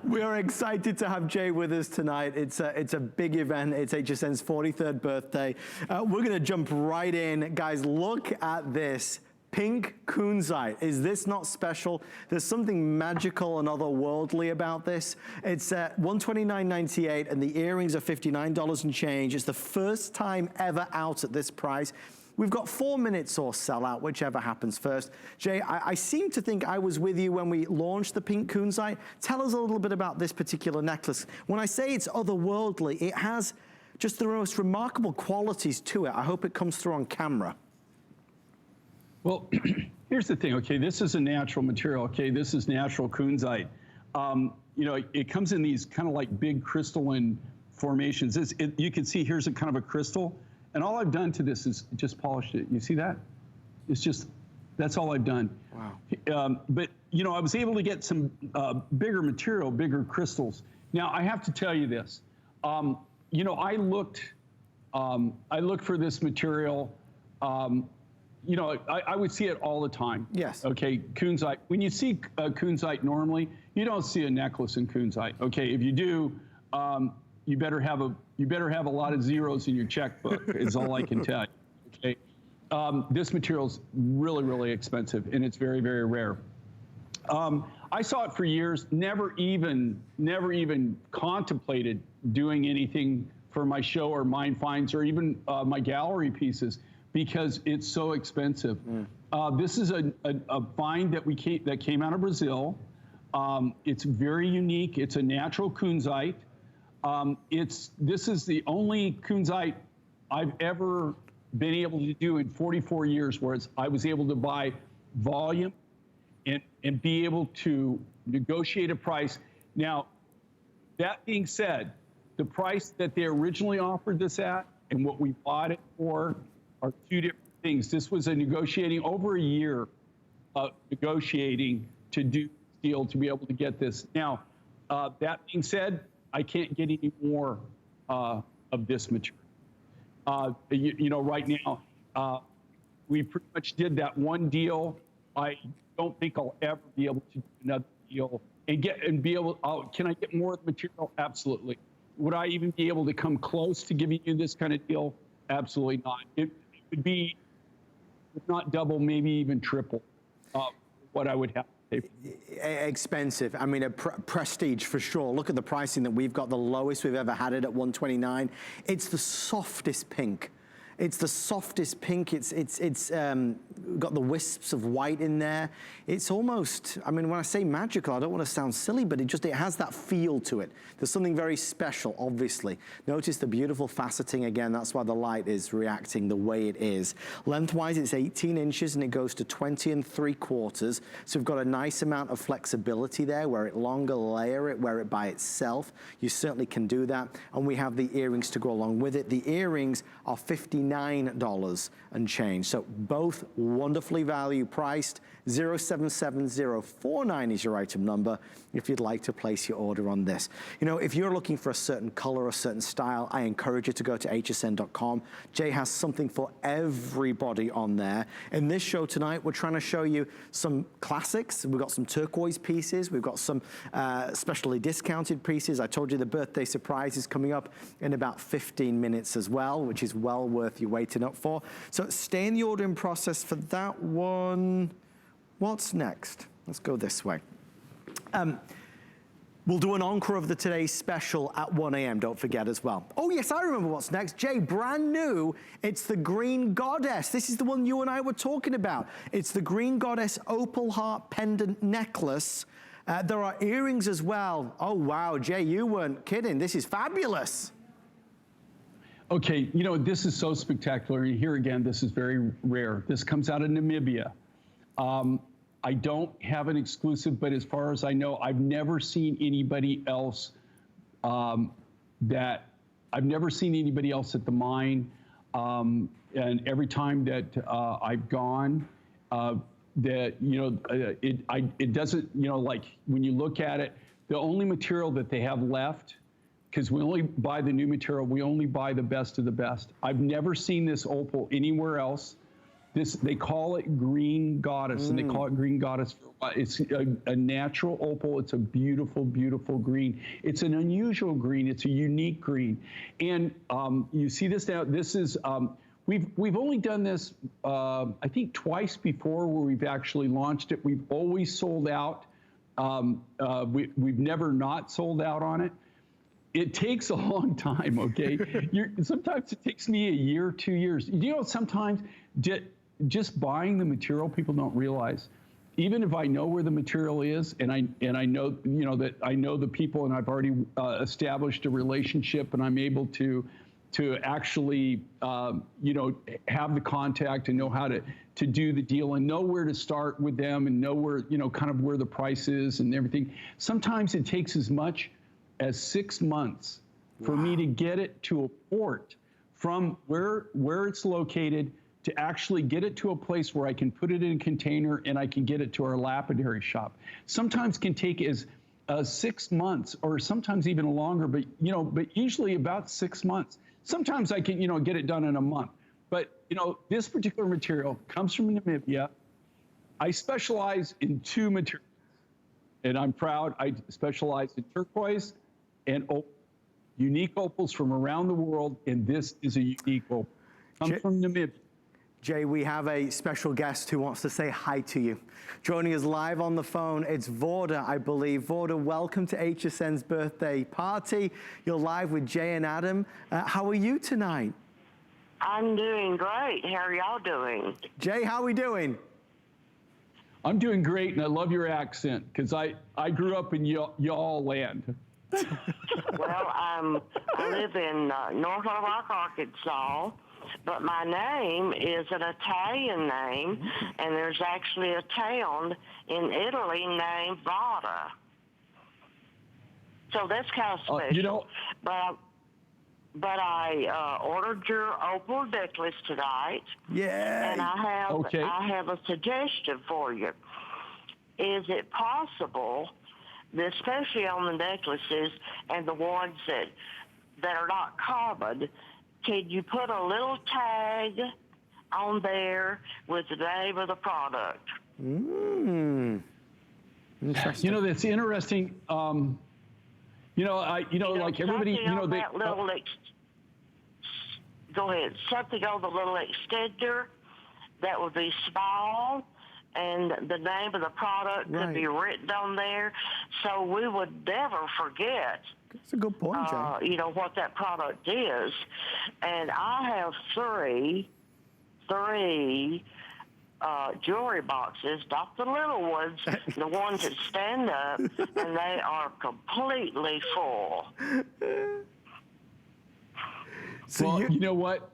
We are excited to have Jay with us tonight. It's a big event. It's HSN's 43rd birthday. We're going to jump right in. Guys, look at this. Pink kunzite. Is this not special? There's something magical and otherworldly about this. It's $129.98 and the earrings are $59 and change. It's the first time ever out at this price. We've got 4 minutes or sell out, whichever happens first. Jay, I seem to think I was with you when we launched the pink kunzite. Tell us a little bit about this particular necklace. When I say it's otherworldly, it has just the most remarkable qualities to it. I hope it comes through on camera. Well, here's the thing, okay, this is a natural material, okay, this is natural kunzite. You know, it comes in these kind of like big crystalline formations. You can see here's a kind of a crystal, and all I've done to this is just polished it. You see that? It's just, that's all I've done. Wow. But, you know, I was able to get some bigger material, bigger crystals. Now, I have to tell you this. You know, I looked for this material. You know, I would see it all the time. Yes. Okay, kunzite. When you see kunzite normally, you don't see a necklace in kunzite. Okay, if you do, you better have a lot of zeros in your checkbook. Is all I can tell you. Okay, this material's really, really expensive, and it's very, very rare. I saw it for years. Never even contemplated doing anything for my show or mine finds or even my gallery pieces, because it's so expensive. This is a find that came out of Brazil. It's very unique. It's a natural kunzite. This is the only kunzite I've ever been able to do in 44 years, where I was able to buy volume and be able to negotiate a price. Now, that being said, the price that they originally offered this at and what we bought it for are two different things. This was a negotiating, over a year of negotiating to do this deal to be able to get this. Now, that being said, I can't get any more of this material. You know, right now, we pretty much did that one deal. I don't think I'll ever be able to do another deal and be able, can I get more of the material? Absolutely. Would I even be able to come close to giving you this kind of deal? absolutely not. It would be, if not double, maybe even triple what I would have to pay. Expensive. I mean, a prestige for sure. Look at the pricing that we've got, the lowest we've ever had it at $129. It's the softest pink. It's the softest pink. It's got the wisps of white in there. It's almost, I mean, when I say magical, I don't want to sound silly, but it has that feel to it. There's something very special, obviously. Notice the beautiful faceting again. That's why the light is reacting the way it is. Lengthwise, it's 18 inches and it goes to 20 3/4. So we've got a nice amount of flexibility there. Wear it longer, layer it, wear it by itself. You certainly can do that. And we have the earrings to go along with it. The earrings are $59 and change. So both wonderfully value priced. 077049 is your item number if you'd like to place your order on this. You know, if you're looking for a certain color or a certain style, I encourage you to go to hsn.com. Jay has something for everybody on there. In this show tonight, we're trying to show you some classics. We've got some turquoise pieces. We've got some specially discounted pieces. I told you the birthday surprise is coming up in about 15 minutes as well, which is well worth you waiting up for. So stay in the ordering process for that one. What's next? Let's go this way. We'll do an encore of the today's special at 1 a.m. Don't forget as well. Oh yes, I remember what's next. Jay, brand new. It's the Green Goddess. This is the one you and I were talking about. It's the Green Goddess opal heart pendant necklace. There are earrings as well. Oh wow, Jay, you weren't kidding. This is fabulous. Okay, you know, this is so spectacular. Here again, this is very rare. This comes out of Namibia. I don't have an exclusive, but as far as I know, I've never seen anybody else I've never seen anybody else at the mine. And every time that I've gone, that, you know, it doesn't, you know, like when you look at it, the only material that they have left, because we only buy the new material, we only buy the best of the best. I've never seen this opal anywhere else. They call it Green Goddess, and they call it Green Goddess. It's a natural opal. It's a beautiful, beautiful green. It's an unusual green. It's a unique green. And you see this now. This is, we've only done this, I think, twice before where we've actually launched it. We've always sold out. We've never not sold out on it. It takes a long time, okay? Sometimes it takes me a year, 2 years. You know, sometimes just buying the material, people don't realize. Even if I know where the material is, and I know, you know, that I know the people, and I've already established a relationship, and I'm able to actually, you know, have the contact and know how to do the deal and know where to start with them and know where, you know, kind of where the price is and everything. Sometimes it takes as much as 6 months for me to get it to a port from where it's located to actually get it to a place where I can put it in a container and I can get it to our lapidary shop. Sometimes can take as 6 months or sometimes even longer, but you know, but usually about 6 months. Sometimes I can, you know, get it done in a month. But you know, this particular material comes from Namibia. I specialize in 2 materials, and I'm proud. I specialize in turquoise and unique opals from around the world, and this is a unique opal. Comes from Namibia. Jay, we have a special guest who wants to say hi to you. Joining us live on the phone, it's Vorda, I believe. Vorda, welcome to HSN's birthday party. You're live with Jay and Adam. How are you tonight? I'm doing great. How are y'all doing? Jay, how are we doing? I'm doing great, and I love your accent, because I grew up in y'all land. Well, I live in North Little Rock, Arkansas. But my name is an Italian name, and there's actually a town in Italy named Vada. So that's kind of special. You know, but I ordered your opal necklace tonight. Yeah. And I have a suggestion for you. Is it possible, especially on the necklaces and the ones that are not common, can you put a little tag on there with the name of the product? Interesting. You know, that's interesting. You know, like everybody, you know, they. go ahead, something on the little extender that would be small, and the name of the product could be written on there, so we would never forget. That's a good point, Jay. You know, what that product is. And I have three jewelry boxes, not the little ones, the ones that stand up, and they are completely full. So well, you know what?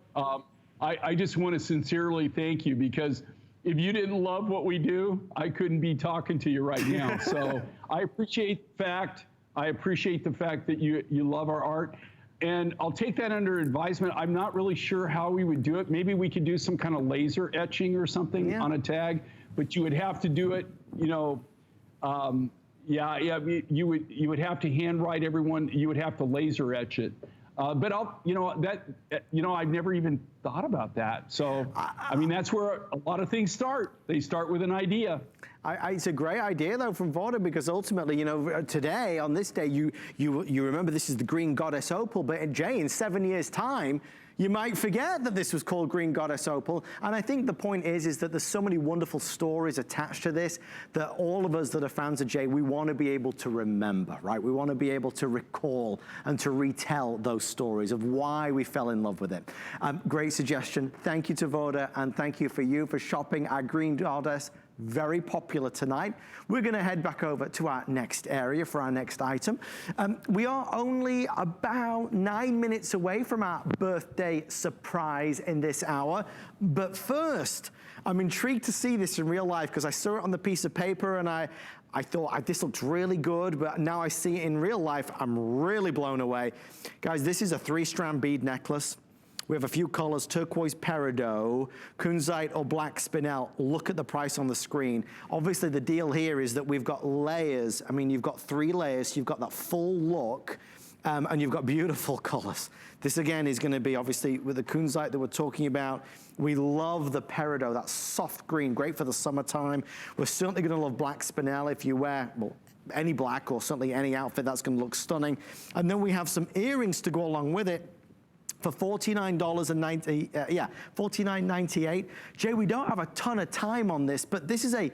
I just want to sincerely thank you, because if you didn't love what we do, I couldn't be talking to you right now. So I appreciate the fact that you love our art. And I'll take that under advisement. I'm not really sure how we would do it. Maybe we could do some kind of laser etching or something on a tag, but you would have to do it, you know, you would have to handwrite everyone. You would have to laser etch it. But I've never even thought about that. So, I mean, that's where a lot of things start. They start with an idea. It's a great idea, though, from Vorda, because ultimately, you know, today, on this day, you remember this is the Green Goddess Opal, but Jay, in 7 years' time, you might forget that this was called Green Goddess Opal. And I think the point is that there's so many wonderful stories attached to this that all of us that are fans of Jay, we want to be able to remember, right? We want to be able to recall and to retell those stories of why we fell in love with it. Great suggestion. Thank you to Vorda, and thank you for shopping our Green Goddess. Very popular tonight. We're going to head back over to our next area for our next item. We are only about 9 minutes away from our birthday surprise in this hour. But first, I'm intrigued to see this in real life, because I saw it on the piece of paper and I thought this looked really good, but now I see it in real life, I'm really blown away. Guys, this is a 3-strand bead necklace. We have a few colors: turquoise peridot, kunzite or black spinel. Look at the price on the screen. Obviously the deal here is that we've got layers. I mean, you've got 3 layers, so you've got that full look, and you've got beautiful colors. This again is gonna be obviously with the kunzite that we're talking about. We love the peridot, that soft green, great for the summertime. We're certainly gonna love black spinel if you wear, well, any black or certainly any outfit, that's gonna look stunning. And then we have some earrings to go along with it for $49.98. Jay, we don't have a ton of time on this, but this is a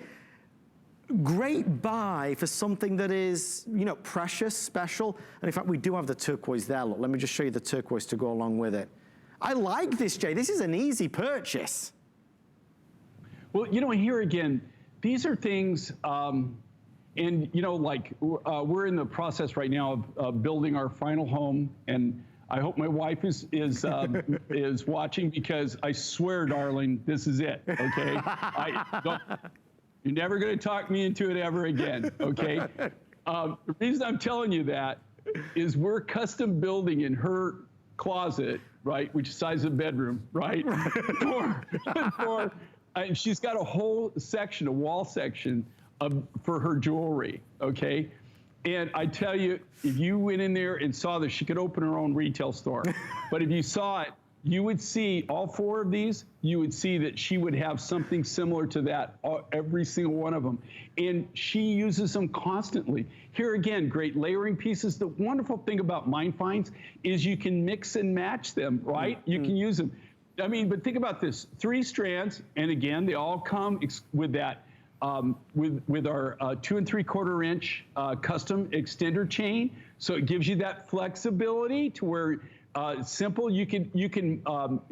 great buy for something that is, you know, precious, special. And in fact, we do have the turquoise there. Look, let me just show you the turquoise to go along with it. I like this, Jay. This is an easy purchase. Well, you know, here again, these are things, and you know, like we're in the process right now of building our final home, and I hope my wife is watching, because I swear, darling, this is it, okay? You're never going to talk me into it ever again, okay? The reason I'm telling you that is we're custom building in her closet, right, which is the size of the bedroom, right? And she's got a whole section, a wall section for her jewelry, okay? And I tell you, if you went in there and saw this, she could open her own retail store. But if you saw it, you would see all 4 of these, you would see that she would have something similar to that, every single one of them. And she uses them constantly. Here again, great layering pieces. The wonderful thing about Mine Finds is you can mix and match them, right? You can use them. I mean, but think about this, 3 strands, and again, they all come with that, with our 2 3/4 inch custom extender chain. So it gives you that flexibility to where simple, you can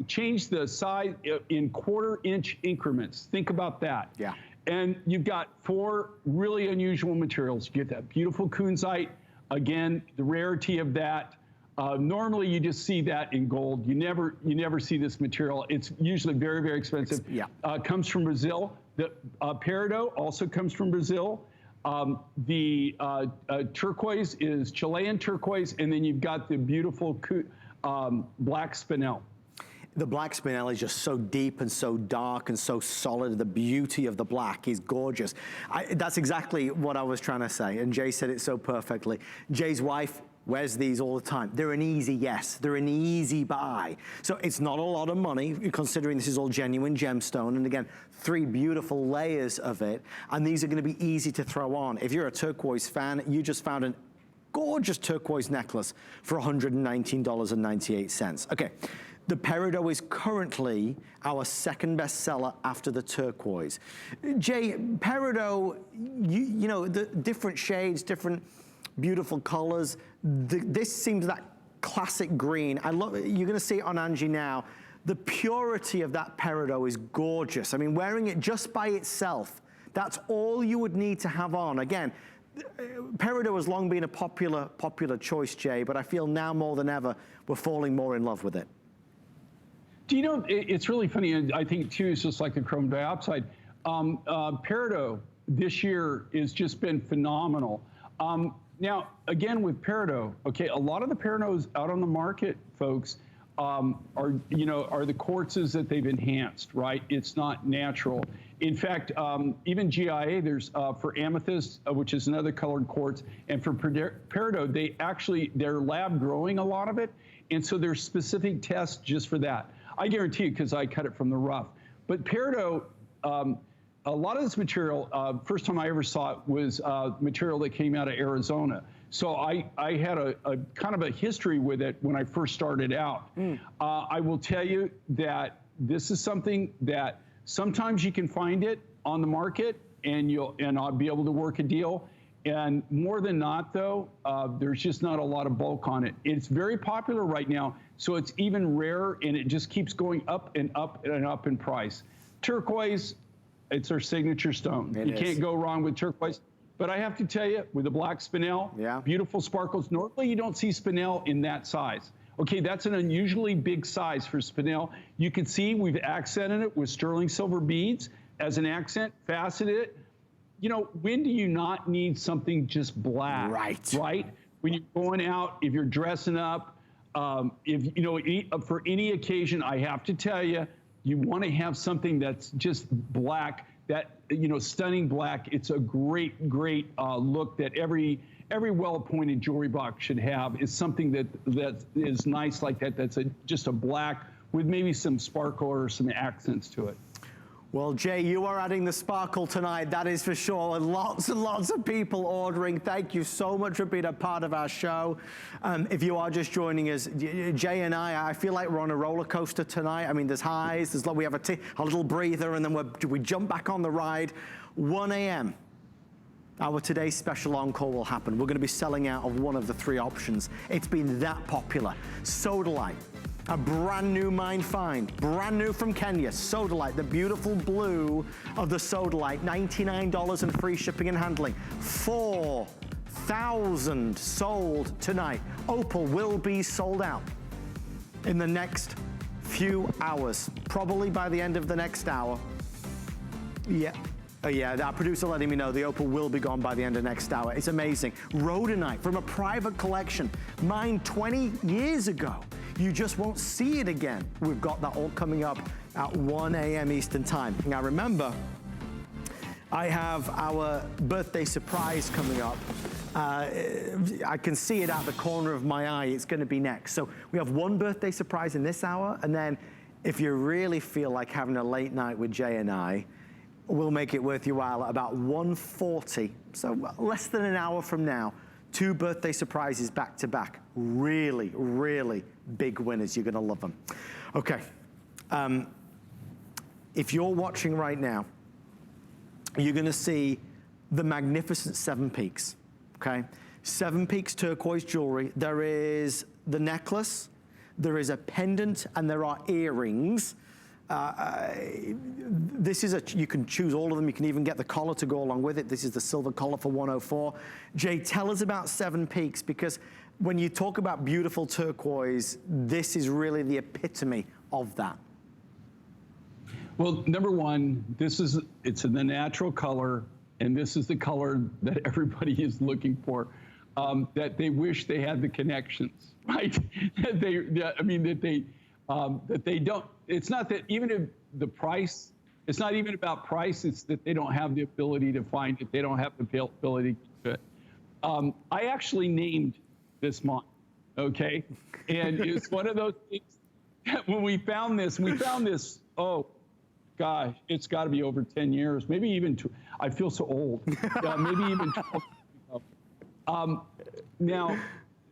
change the size in 1/4 inch increments. Think about that. Yeah. And you've got 4 really unusual materials. You get that beautiful kunzite. Again, the rarity of that. Normally you just see that in gold. You never see this material. It's usually very, very expensive. Yeah. Comes from Brazil. The peridot also comes from Brazil. The turquoise is Chilean turquoise, and then you've got the beautiful black spinel. The black spinel is just so deep and so dark and so solid. The beauty of the black is gorgeous. That's exactly what I was trying to say, and Jay said it so perfectly. Jay's wife wears these all the time. They're an easy yes. They're an easy buy. So it's not a lot of money, considering this is all genuine gemstone. And again, 3 beautiful layers of it. And these are gonna be easy to throw on. If you're a turquoise fan, you just found a gorgeous turquoise necklace for $119.98. Okay, The peridot is currently our second bestseller after the turquoise. Jay, peridot, you know, the different shades, different beautiful colors. This seems that classic green. I love it. You're gonna see it on Angie now. The purity of that peridot is gorgeous. I mean, wearing it just by itself, that's all you would need to have on. Again, peridot has long been a popular choice, Jay, but I feel now more than ever, we're falling more in love with it. Do you know, it's really funny, and I think too, it's just like the chrome dioxide. Peridot this year has just been phenomenal. Now, again, with peridot, okay, a lot of the peridots out on the market, folks, are the quartzes that they've enhanced, right? It's not natural. In fact, even GIA, there's for amethyst, which is another colored quartz, and for peridot, they're lab growing a lot of it, and so there's specific tests just for that. I guarantee you, because I cut it from the rough. But peridot, a lot of this material, first time I ever saw it was material that came out of Arizona. So I had a kind of a history with it when I first started out. I will tell you that this is something that sometimes you can find it on the market and I'll be able to work a deal. And more than not, though, there's just not a lot of bulk on it. It's very popular right now, so it's even rarer, and it just keeps going up and up and up in price. Turquoise, it's our signature stone. You can't go wrong with turquoise. But I have to tell you, with the black spinel, beautiful sparkles. Normally, you don't see spinel in that size. Okay, that's an unusually big size for spinel. You can see we've accented it with sterling silver beads as an accent, faceted it. You know, when do you not need something just black? Right? When you're going out, if you're dressing up, if you know, for any occasion, I have to tell you, you want to have something that's just black, that, you know, stunning black. It's a great look that every well-appointed jewelry box should have, is something that is nice like that. That's just a black with maybe some sparkle or some accents to it. Well, Jay, you are adding the sparkle tonight, that is for sure. And lots of people ordering. Thank you so much for being a part of our show. If you are just joining us, Jay and I feel like we're on a roller coaster tonight. I mean, there's highs, we have a little breather, and then we jump back on the ride. 1 a.m. Our today's special encore will happen. We're going to be selling out of one of the 3 options. It's been that popular. Sodalite. A brand new mine find, brand new from Kenya, Sodalite, the beautiful blue of the Sodalite, $99 and free shipping and handling. 4,000 sold tonight. Opal will be sold out in the next few hours, probably by the end of the next hour. Our producer letting me know the opal will be gone by the end of next hour. It's amazing. Rhodonite from a private collection, mined 20 years ago. You just won't see it again. We've got that all coming up at 1 a.m. Eastern time. Now remember, I have our birthday surprise coming up. I can see it out the corner of my eye. It's gonna be next. So we have one birthday surprise in this hour, and then if you really feel like having a late night with Jay and I, we'll make it worth your while at about 1:40, so less than an hour from now. 2 birthday surprises back to back. Really, really big winners. You're gonna love them. Okay, if you're watching right now, you're gonna see the magnificent 7 Peaks, okay? 7 Peaks turquoise jewelry. There is the necklace, there is a pendant, and there are earrings. This is you can choose all of them. You can even get the collar to go along with it. This is the silver collar for 104. Jay, tell us about 7 Peaks, because when you talk about beautiful turquoise, this is really the epitome of that. Well, number one, it's in the natural color, and this is the color that everybody is looking for, that they wish they had the connections, right? that they don't. It's not that even if the price, it's not even about price, it's that they don't have the ability to find it. They don't have the ability to do it. I actually named this mine, okay? And it's one of those things that when we found this, oh gosh, it's gotta be over 10 years, maybe even I feel so old, maybe even 12. Now,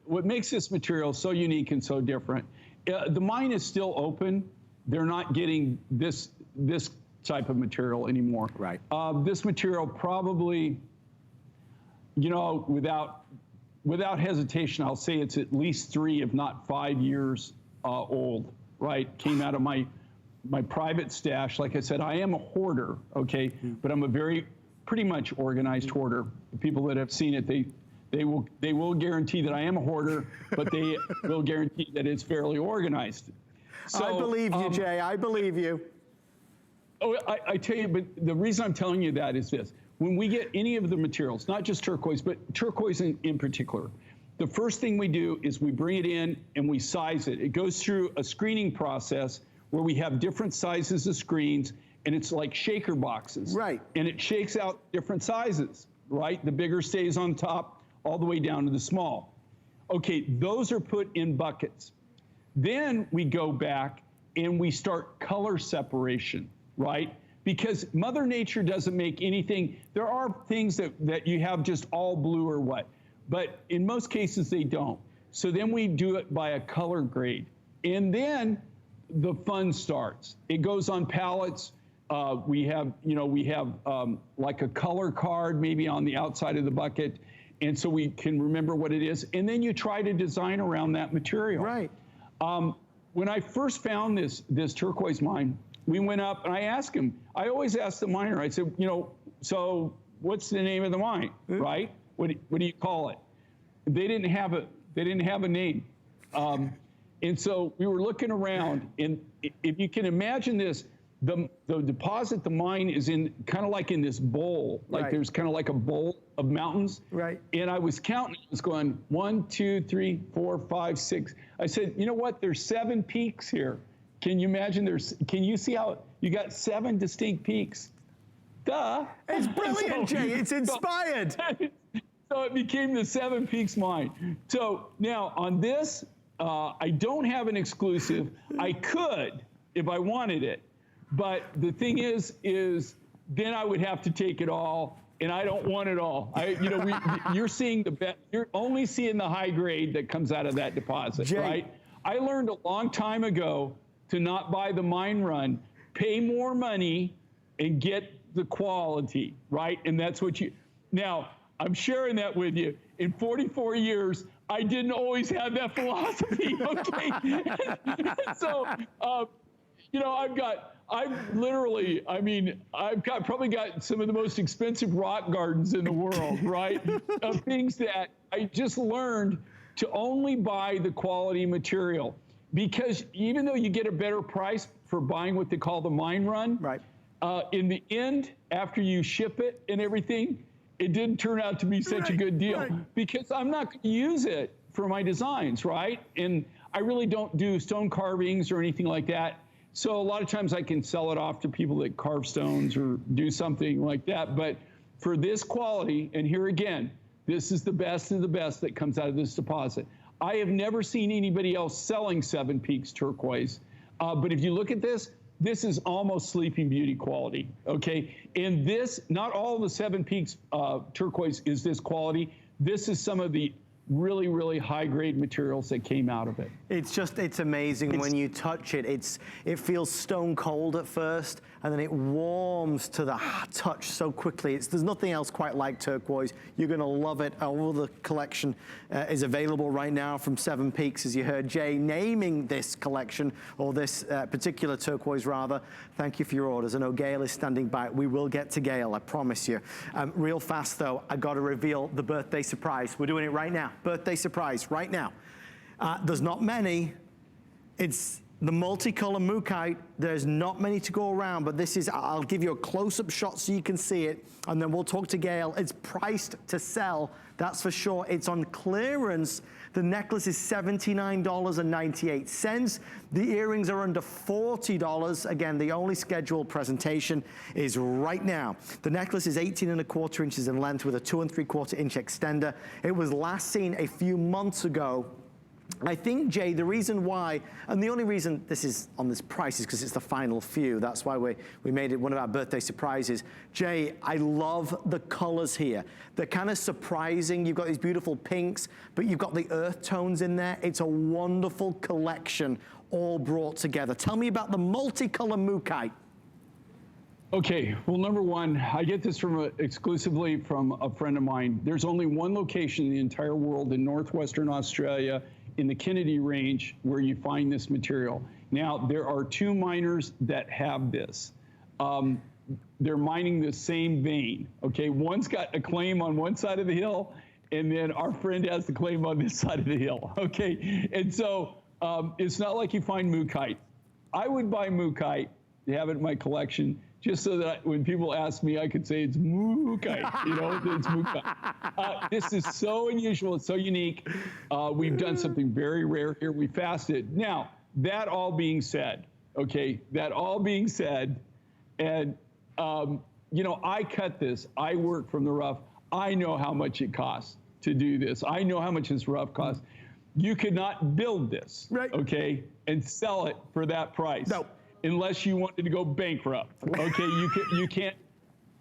what makes this material so unique and so different The mine is still open. They're not getting this type of material anymore. Right. This material probably, you know, without hesitation, I'll say it's at least 3, if not 5 years old, right? Came out of my private stash. Like I said, I am a hoarder, okay? But I'm a pretty much organized hoarder. The people that have seen it, they will guarantee that I am a hoarder, but they will guarantee that it's fairly organized. So, I believe you, Jay. I believe you. Oh, I tell you, but the reason I'm telling you that is this. When we get any of the materials, not just turquoise, but turquoise in particular, the first thing we do is we bring it in and we size it. It goes through a screening process where we have different sizes of screens, and it's like shaker boxes. Right. And it shakes out different sizes, right? The bigger stays on top all the way down to the small. Okay, those are put in buckets. Then we go back and we start color separation, right? Because Mother Nature doesn't make anything. There are things that you have just all blue or what, but in most cases they don't. So then we do it by a color grade. And then the fun starts. It goes on pallets. We have like a color card maybe on the outside of the bucket. And so we can remember what it is. And then you try to design around that material. Right. When I first found this turquoise mine, we went up and I asked him, I always ask the miner, I said, you know, so what's the name of the mine, right? What do you call it? They didn't have a name. And so we were looking around, and if you can imagine this, the deposit, the mine is in kind of like in this bowl, like right. There's kind of like a bowl of mountains. Right. And I was counting, I was going 1, 2, 3, 4, 5, 6. I said, you know what? There's 7 peaks here. Can you imagine can you see how you got 7 distinct peaks? Duh. It's brilliant, Jay. It's inspired. So it became the 7 Peaks mine. So now on this, I don't have an exclusive. I could if I wanted it. But the thing is then I would have to take it all, and I don't want it all. You're seeing you're only seeing the high grade that comes out of that deposit, Jay. right? I learned a long time ago to not buy the mine run, pay more money, and get the quality, right? And that's what now, I'm sharing that with you. In 44 years, I didn't always have that philosophy, okay? So, I've probably got some of the most expensive rock gardens in the world, right? Of things that I just learned to only buy the quality material. Because even though you get a better price for buying what they call the mine run, right. In the end, after you ship it and everything, it didn't turn out to be such a good deal because I'm not going to use it for my designs, right? And I really don't do stone carvings or anything like that. So a lot of times I can sell it off to people that carve stones or do something like that. But for this quality, and here again, this is the best of the best that comes out of this deposit. I have never seen anybody else selling 7 Peaks turquoise. But if you look at this is almost Sleeping Beauty quality, okay? And this, not all the 7 Peaks turquoise is this quality. This is some of the really, really high-grade materials that came out of it. It's amazing when you touch it. It feels stone cold at first, and then it warms to the touch so quickly. There's nothing else quite like turquoise. You're gonna love it. All the collection is available right now from 7 Peaks, as you heard Jay naming this collection, or this particular turquoise rather. Thank you for your orders. I know Gail is standing by. We will get to Gail, I promise you. Real fast though, I gotta reveal the birthday surprise. We're doing it right now. Birthday surprise right now. There's not many. It's the multicolor mookaite. There's not many to go around, but this is, I'll give you a close-up shot so you can see it, and then we'll talk to Gail. It's priced to sell, that's for sure. It's on clearance. The necklace is $79.98. The earrings are under $40. Again, the only scheduled presentation is right now. The necklace is 18¼ inches in length with a 2¾ inch extender. It was last seen a few months ago I think, Jay, the reason why, and the only reason this is on this price is because it's the final few. That's why we made it one of our birthday surprises. Jay, I love the colors here. They're kind of surprising. You've got these beautiful pinks, but you've got the earth tones in there. It's a wonderful collection all brought together. Tell me about the multicolor mookaite. Okay, well, number one, I get this exclusively from a friend of mine. There's only one location in the entire world in Northwestern Australia in the Kennedy Range where you find this material. Now, there are 2 miners that have this. They're mining the same vein, okay? One's got a claim on one side of the hill, and then our friend has the claim on this side of the hill, okay? And so it's not like you find mookaite. I would buy mookaite to have it in my collection just so that when people ask me, I could say it's mookaite, you know, it's mookaite. This is so unusual, it's so unique. We've done something very rare here. We fasted. Now, that all being said, okay, and you know, I cut this. I work from the rough. I know how much it costs to do this. I know how much this rough costs. You could not build this, right, okay, and sell it for that price. No. Unless you wanted to go bankrupt, okay? You can't.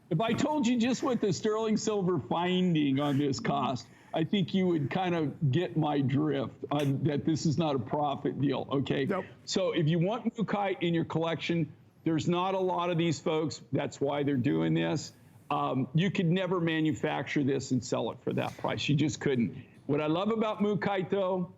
If I told you just what the sterling silver finding on this cost, I think you would kind of get my drift on that this is not a profit deal, okay? Nope. So if you want mookaite in your collection, there's not a lot of these folks. That's why they're doing this. You could never manufacture this and sell it for that price. You just couldn't. What I love about mookaite, though,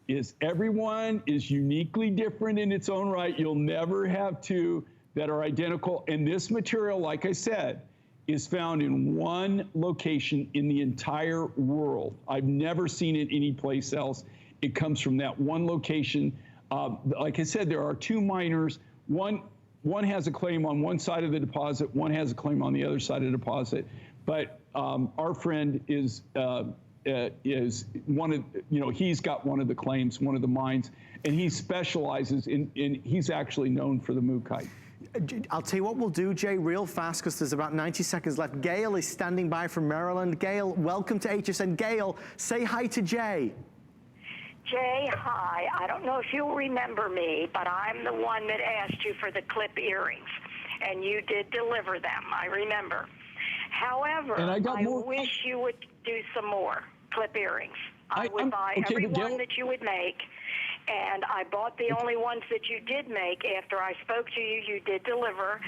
is everyone is uniquely different in its own right. You'll never have 2 that are identical. And this material, like I said, is found in one location in the entire world. I've never seen it anyplace else. It comes from that one location. Like I said, there are 2 miners. One has a claim on one side of the deposit. One has a claim on the other side of the deposit. But our friend is one of, you know, he's got one of the claims, one of the mines, and he specializes in he's actually known for the mookaite. I'll tell you what we'll do, Jay, real fast, because there's about 90 seconds left. Gail is standing by from Maryland. Gail, welcome to HSN. Gail, say hi to Jay. Jay, hi. I don't know if you'll remember me, but I'm the one that asked you for the clip earrings, and you did deliver them. I remember. However, I wish you would do some more clip earrings. I would buy every one that you would make, and I bought the only ones that you did make. After I spoke to you, you did deliver,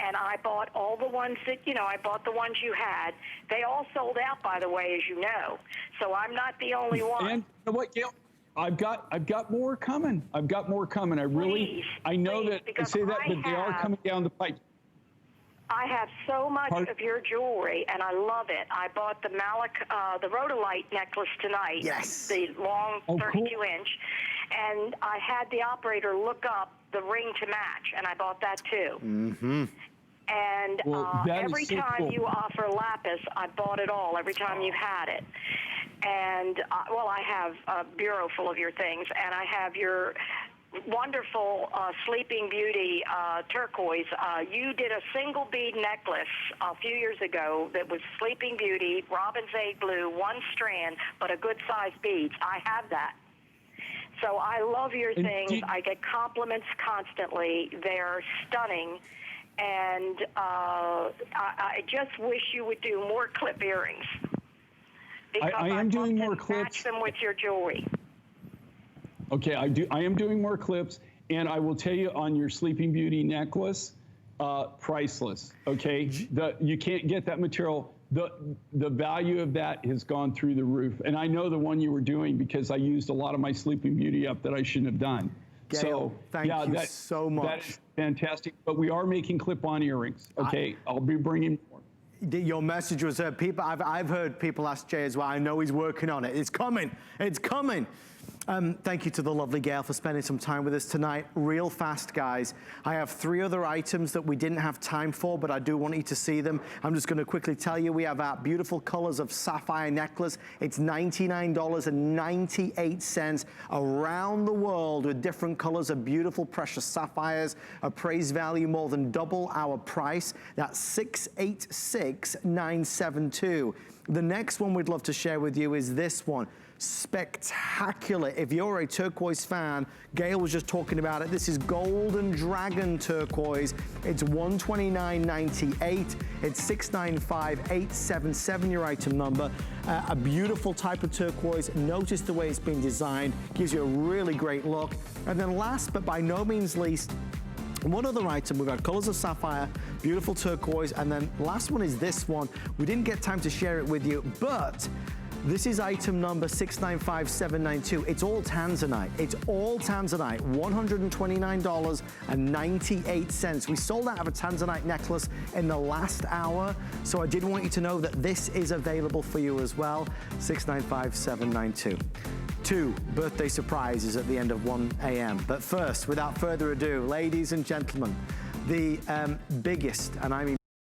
and I bought all the ones that, you know, I bought the ones you had. They all sold out, by the way, as you know, so I'm not the only one. And you know what, Gail? I've got more coming. I've got more coming. I know that they say that, but they are coming down the pipe. I have so much of your jewelry, and I love it. I bought the the rhodolite necklace tonight. Yes. The long 32-inch. And I had the operator look up the ring to match, and I bought that too. Mm-hmm. And every time you offer lapis, I bought it all, every time you had it. And, well, I have a bureau full of your things, and I have your wonderful Sleeping Beauty turquoise. You did a single bead necklace a few years ago that was Sleeping Beauty, Robin's Egg Blue, 1 strand, but a good size beads. I have that. So I love your things. I get compliments constantly. They're stunning. And I just wish you would do more clip earrings. Because I am doing more clips. Match them with your jewelry. Okay, I am doing more clips, and I will tell you on your Sleeping Beauty necklace, priceless. Okay, you can't get that material. The value of that has gone through the roof, and I know the one you were doing because I used a lot of my Sleeping Beauty up that I shouldn't have done. Gail, so thank you so much. That is fantastic. But we are making clip-on earrings. Okay, I'll be bringing more. Your message was people. I've heard people ask Jay as well. I know he's working on it. It's coming. It's coming. Thank you to the lovely Gail for spending some time with us tonight. Real fast, guys. I have 3 other items that we didn't have time for, but I do want you to see them. I'm just going to quickly tell you, we have our beautiful colors of sapphire necklace. It's $99.98 around the world with different colors of beautiful precious sapphires. Appraised value more than double our price. That's $686,972. The next one we'd love to share with you is this one. spectacular. If you're a turquoise fan, Gail was just talking about it. This is Golden Dragon turquoise. It's $129.98. It's $695,877, your item number. A beautiful type of turquoise. Notice the way it's been designed. Gives you a really great look. And then last but by no means least, one other item, we've got colors of sapphire, beautiful turquoise, and then last one is this one. We didn't get time to share it with you, but this is item number 695792. It's all tanzanite. It's all tanzanite, $129.98. We sold out of a tanzanite necklace in the last hour, so I did want you to know that this is available for you as well, 695792. 2 birthday surprises at the end of 1 a.m. But first, without further ado, ladies and gentlemen, the biggest, and I mean